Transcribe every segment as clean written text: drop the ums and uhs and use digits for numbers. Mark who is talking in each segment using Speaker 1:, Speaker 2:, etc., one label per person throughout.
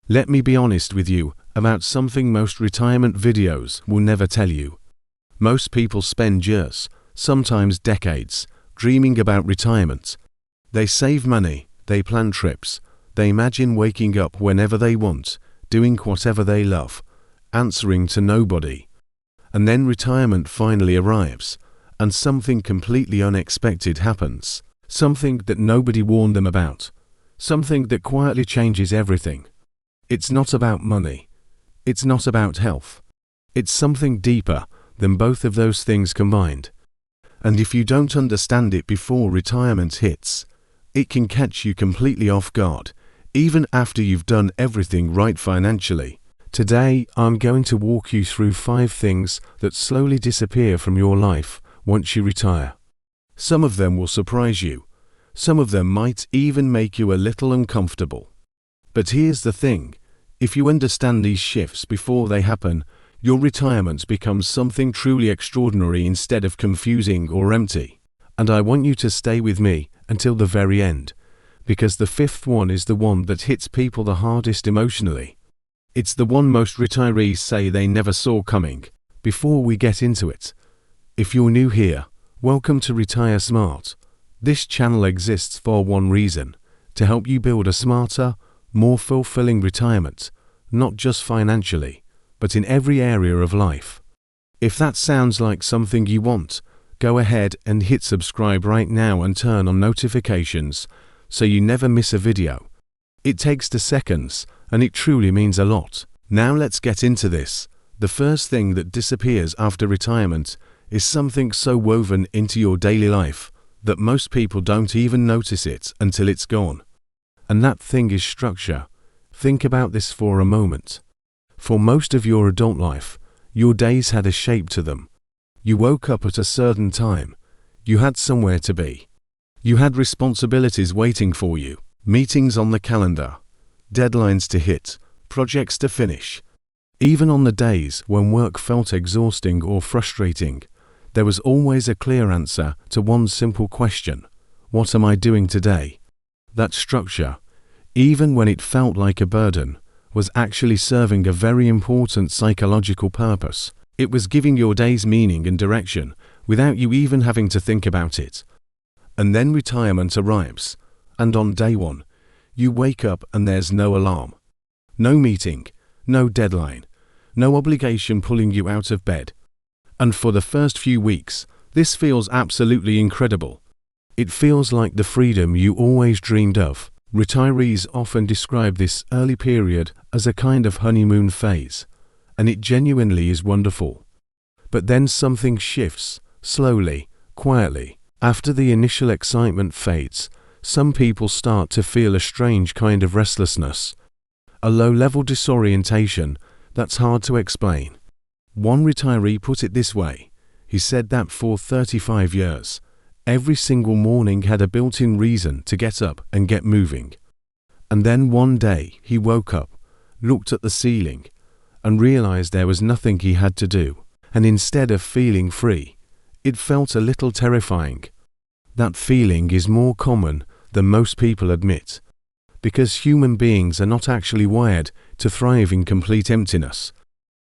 Speaker 1: Let me be honest with you about something most retirement videos will never tell you. Most people spend years, sometimes decades, dreaming about retirement. They save money, they plan trips, they imagine waking up whenever they want, doing whatever they love, answering to nobody. And then retirement finally arrives, and something completely unexpected happens. Something that nobody warned them about. Something that quietly changes everything. It's not about money. It's not about health. It's something deeper than both of those things combined. And if you don't understand it before retirement hits, it can catch you completely off guard, even after you've done everything right financially. Today, I'm going to walk you through 5 things that slowly disappear from your life once you retire. Some of them will surprise you. Some of them might even make you a little uncomfortable. But here's the thing. If you understand these shifts before they happen, your retirement becomes something truly extraordinary instead of confusing or empty. And I want you to stay with me until the very end, because the 5th one is the one that hits people the hardest emotionally. It's the one most retirees say they never saw coming. Before we get into it, if you're new here, welcome to Retire Smart. This channel exists for one reason: to help you build a smarter, more fulfilling retirement, not just financially, but in every area of life. If that sounds like something you want, go ahead and hit subscribe right now and turn on notifications so you never miss a video. It takes 2 seconds, and it truly means a lot. Now let's get into this. The first thing that disappears after retirement is something so woven into your daily life that most people don't even notice it until it's gone. And that thing is structure. Think about this for a moment. For most of your adult life, your days had a shape to them. You woke up at a certain time. You had somewhere to be. You had responsibilities waiting for you, meetings on the calendar, deadlines to hit, projects to finish. Even on the days when work felt exhausting or frustrating, there was always a clear answer to one simple question: what am I doing today? That structure, even when it felt like a burden, was actually serving a very important psychological purpose. It was giving your days meaning and direction without you even having to think about it. And then retirement arrives, and on day 1, you wake up and there's no alarm. No meeting, no deadline, no obligation pulling you out of bed. And for the first few weeks, this feels absolutely incredible. It feels like the freedom you always dreamed of. Retirees often describe this early period as a kind of honeymoon phase, and it genuinely is wonderful. But then something shifts, slowly, quietly. After the initial excitement fades, some people start to feel a strange kind of restlessness, a low-level disorientation that's hard to explain. One retiree put it this way. He said that for 35 years, every single morning had a built-in reason to get up and get moving. And then one day he woke up, looked at the ceiling, and realized there was nothing he had to do. And instead of feeling free, it felt a little terrifying. That feeling is more common than most people admit, because human beings are not actually wired to thrive in complete emptiness.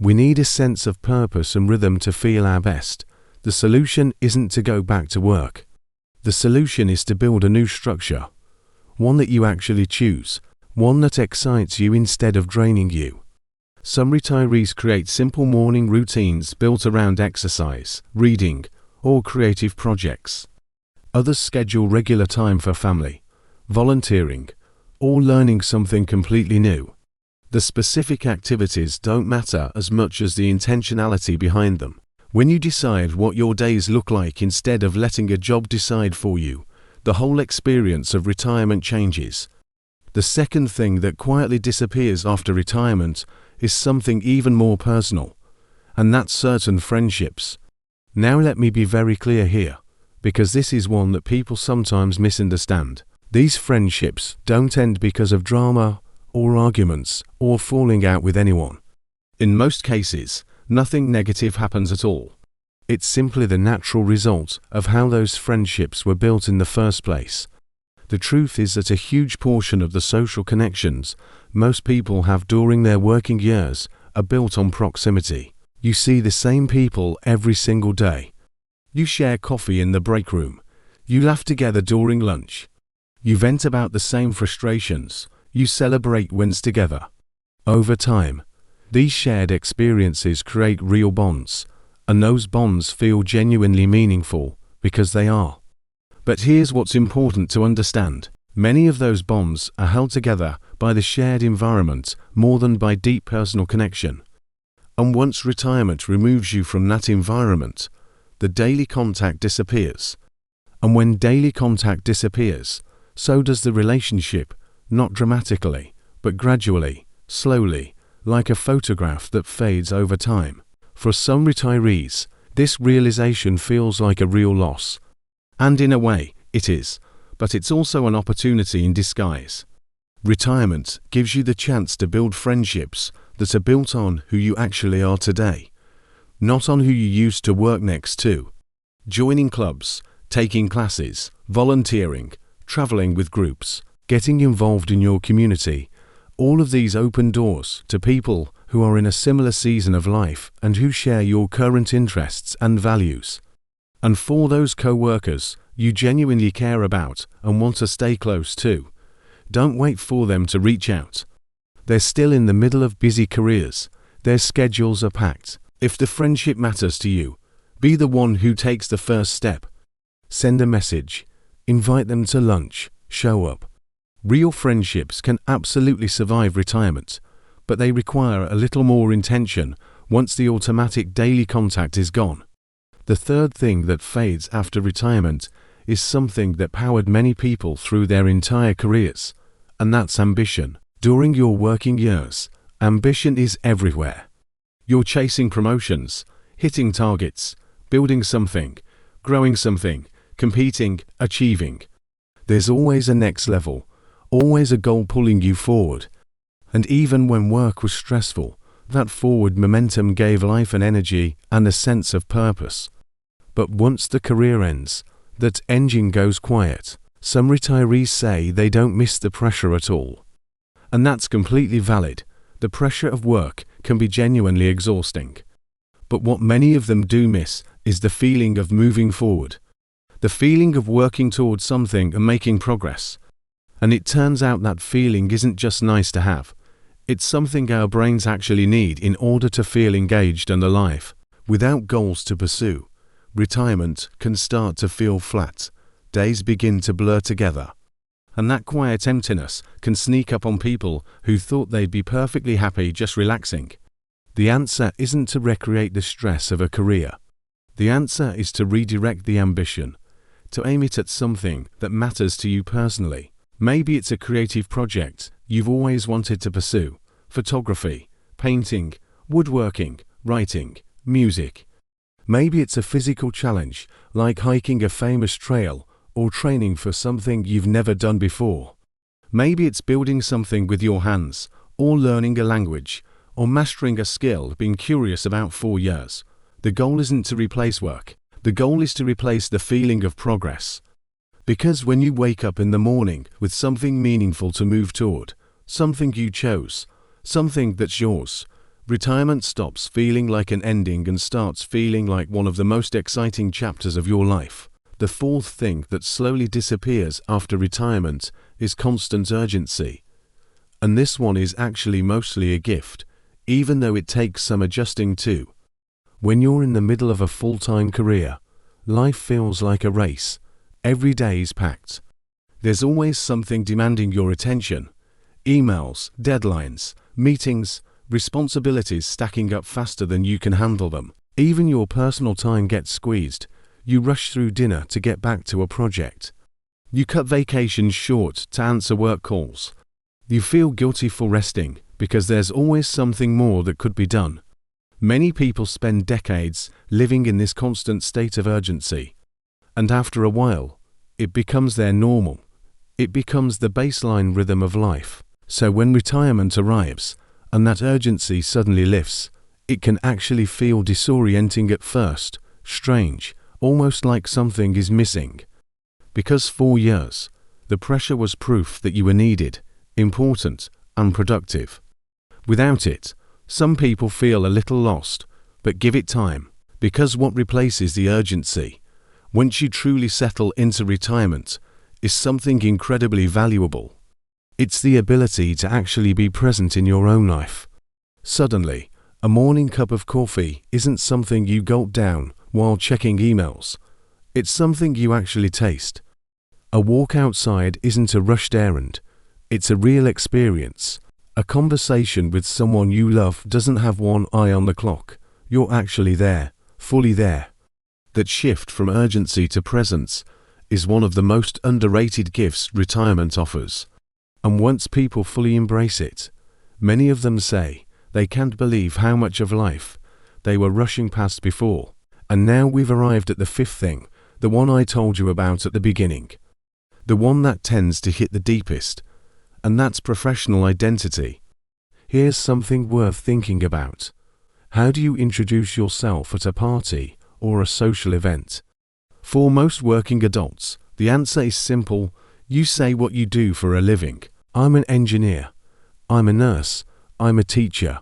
Speaker 1: We need a sense of purpose and rhythm to feel our best. The solution isn't to go back to work. The solution is to build a new structure, one that you actually choose, one that excites you instead of draining you. Some retirees create simple morning routines built around exercise, reading, or creative projects. Others schedule regular time for family, volunteering, or learning something completely new. The specific activities don't matter as much as the intentionality behind them. When you decide what your days look like instead of letting a job decide for you, the whole experience of retirement changes. The second thing that quietly disappears after retirement is something even more personal, and that's certain friendships. Now let me be very clear here, because this is one that people sometimes misunderstand. These friendships don't end because of drama or arguments or falling out with anyone. In most cases, nothing negative happens at all. It's simply the natural result of how those friendships were built in the first place. The truth is that a huge portion of the social connections most people have during their working years are built on proximity. You see the same people every single day. You share coffee in the break room. You laugh together during lunch. You vent about the same frustrations. You celebrate wins together. Over time, these shared experiences create real bonds, and those bonds feel genuinely meaningful because they are. But here's what's important to understand. Many of those bonds are held together by the shared environment more than by deep personal connection. And once retirement removes you from that environment, the daily contact disappears. And when daily contact disappears, so does the relationship, not dramatically, but gradually, slowly, like a photograph that fades over time. For some retirees, this realization feels like a real loss. And in a way, it is, but it's also an opportunity in disguise. Retirement gives you the chance to build friendships that are built on who you actually are today, not on who you used to work next to. Joining clubs, taking classes, volunteering, traveling with groups, getting involved in your community, all of these open doors to people who are in a similar season of life and who share your current interests and values. And for those co-workers you genuinely care about and want to stay close to, don't wait for them to reach out. They're still in the middle of busy careers. Their schedules are packed. If the friendship matters to you, be the one who takes the first step. Send a message. Invite them to lunch. Show up. Real friendships can absolutely survive retirement, but they require a little more intention once the automatic daily contact is gone. The third thing that fades after retirement is something that powered many people through their entire careers, and that's ambition. During your working years, ambition is everywhere. You're chasing promotions, hitting targets, building something, growing something, competing, achieving. There's always a next level, always a goal pulling you forward. And even when work was stressful, that forward momentum gave life an energy and a sense of purpose. But once the career ends, that engine goes quiet. Some retirees say they don't miss the pressure at all. And that's completely valid. The pressure of work can be genuinely exhausting. But what many of them do miss is the feeling of moving forward. The feeling of working towards something and making progress. And it turns out that feeling isn't just nice to have. It's something our brains actually need in order to feel engaged and alive. Without goals to pursue, retirement can start to feel flat. Days begin to blur together. And that quiet emptiness can sneak up on people who thought they'd be perfectly happy just relaxing. The answer isn't to recreate the stress of a career. The answer is to redirect the ambition, to aim it at something that matters to you personally. Maybe it's a creative project you've always wanted to pursue: photography, painting, woodworking, writing, music. Maybe it's a physical challenge, like hiking a famous trail or training for something you've never done before. Maybe it's building something with your hands, or learning a language, or mastering a skill you've been curious about for years. The goal isn't to replace work. The goal is to replace the feeling of progress. Because when you wake up in the morning with something meaningful to move toward, something you chose, something that's yours, retirement stops feeling like an ending and starts feeling like one of the most exciting chapters of your life. The fourth thing that slowly disappears after retirement is constant urgency. And this one is actually mostly a gift, even though it takes some adjusting to. When you're in the middle of a full-time career, life feels like a race. Every day is packed. There's always something demanding your attention. Emails, deadlines, meetings, responsibilities stacking up faster than you can handle them. Even your personal time gets squeezed. You rush through dinner to get back to a project. You cut vacations short to answer work calls. You feel guilty for resting because there's always something more that could be done. Many people spend decades living in this constant state of urgency. And after a while, it becomes their normal. It becomes the baseline rhythm of life. So when retirement arrives, and that urgency suddenly lifts, it can actually feel disorienting at first, strange, almost like something is missing. Because for years, The pressure was proof that you were needed, important, and productive. Without it, some people feel a little lost, but give it time, because what replaces the urgency, once you truly settle into retirement, is something incredibly valuable. It's the ability to actually be present in your own life. Suddenly, a morning cup of coffee isn't something you gulp down while checking emails. It's something you actually taste. A walk outside isn't a rushed errand. It's a real experience. A conversation with someone you love doesn't have one eye on the clock. You're actually there, fully there. That shift from urgency to presence is one of the most underrated gifts retirement offers. And once people fully embrace it, many of them say they can't believe how much of life they were rushing past before. And now we've arrived at the fifth thing, the one I told you about at the beginning. The one that tends to hit the deepest, and that's professional identity. Here's something worth thinking about. How do you introduce yourself at a party or a social event? For most working adults, the answer is simple. You say what you do for a living. I'm an engineer. I'm a nurse. I'm a teacher.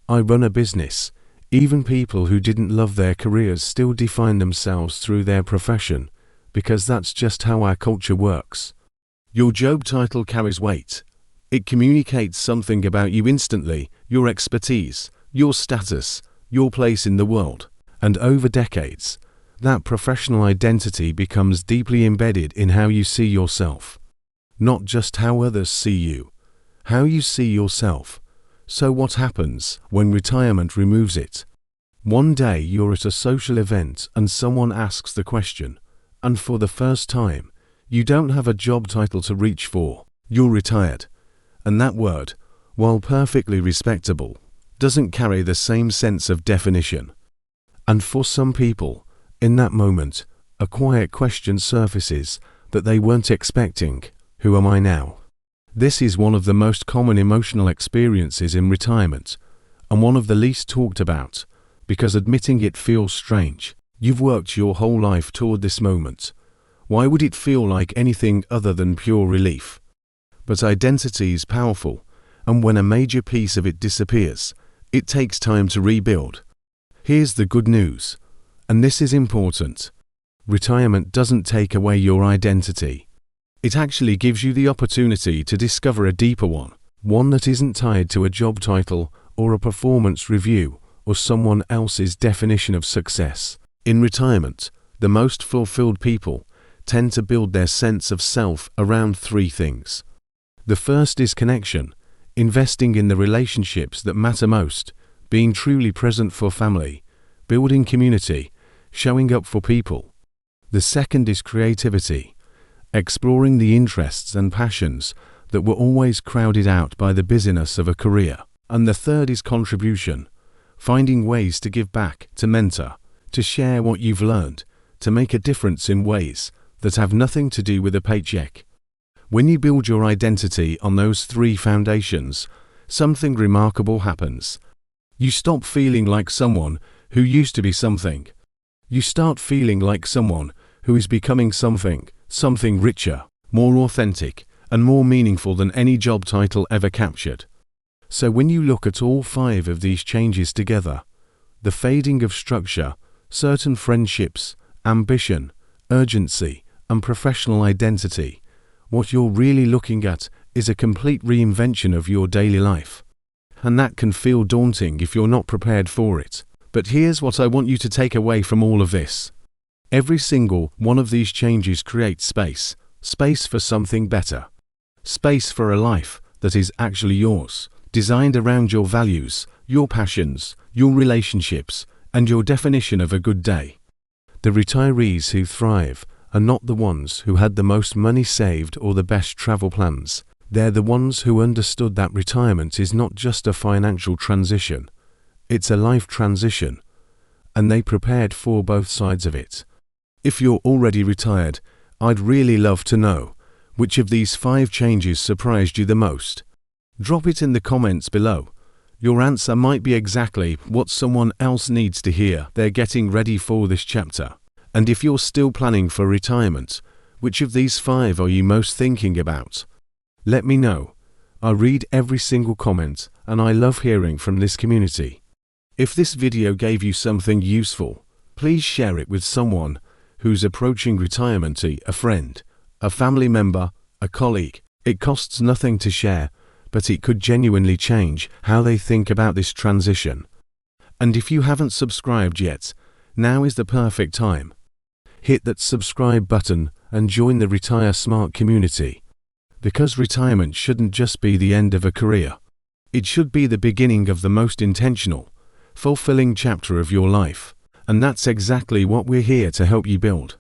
Speaker 1: I run a business. Even people who didn't love their careers still define themselves through their profession, because that's just how our culture works. Your job title carries weight. It communicates something about you instantly, your expertise, your status, your place in the world. And over decades, that professional identity becomes deeply embedded in how you see yourself. Not just how others see you, how you see yourself. So what happens when retirement removes it? One day you're at a social event and someone asks the question, and for the first time, you don't have a job title to reach for. You're retired. And that word, while perfectly respectable, doesn't carry the same sense of definition. And for some people, in that moment, a quiet question surfaces that they weren't expecting. Who am I now? This is one of the most common emotional experiences in retirement, and one of the least talked about, because admitting it feels strange. You've worked your whole life toward this moment. Why would it feel like anything other than pure relief? But identity is powerful, and when a major piece of it disappears, it takes time to rebuild. Here's the good news, and this is important. Retirement doesn't take away your identity. It actually gives you the opportunity to discover a deeper one that isn't tied to a job title or a performance review or someone else's definition of success. In retirement, the most fulfilled people tend to build their sense of self around three things. The first is connection, investing in the relationships that matter most, being truly present for family, building community, showing up for people. The second is creativity, exploring the interests and passions that were always crowded out by the busyness of a career. And the third is contribution, finding ways to give back, to mentor, to share what you've learned, to make a difference in ways that have nothing to do with a paycheck. When you build your identity on those three foundations, something remarkable happens. You stop feeling like someone who used to be something. You start feeling like someone who is becoming something richer, more authentic, and more meaningful than any job title ever captured. So when you look at all five of these changes together, the fading of structure, certain friendships, ambition, urgency, and professional identity, what you're really looking at is a complete reinvention of your daily life. And that can feel daunting if you're not prepared for it. But here's what I want you to take away from all of this. Every single one of these changes creates space for something better. Space for a life that is actually yours, designed around your values, your passions, your relationships, and your definition of a good day. The retirees who thrive are not the ones who had the most money saved or the best travel plans. They're the ones who understood that retirement is not just a financial transition, it's a life transition, and they prepared for both sides of it. If you're already retired, I'd really love to know which of these 5 changes surprised you the most. Drop it in the comments below. Your answer might be exactly what someone else needs to hear. They're getting ready for this chapter. And if you're still planning for retirement, Which of these 5 are you most thinking about? Let me know. I read every single comment, and I love hearing from this community. If this video gave you something useful, please share it with someone who's approaching retirement, a friend, a family member, a colleague. It costs nothing to share, but it could genuinely change how they think about this transition. And if you haven't subscribed yet, now is the perfect time. Hit that subscribe button and join the Retire Smart community. Because retirement shouldn't just be the end of a career. It should be the beginning of the most intentional, fulfilling chapter of your life. And that's exactly what we're here to help you build.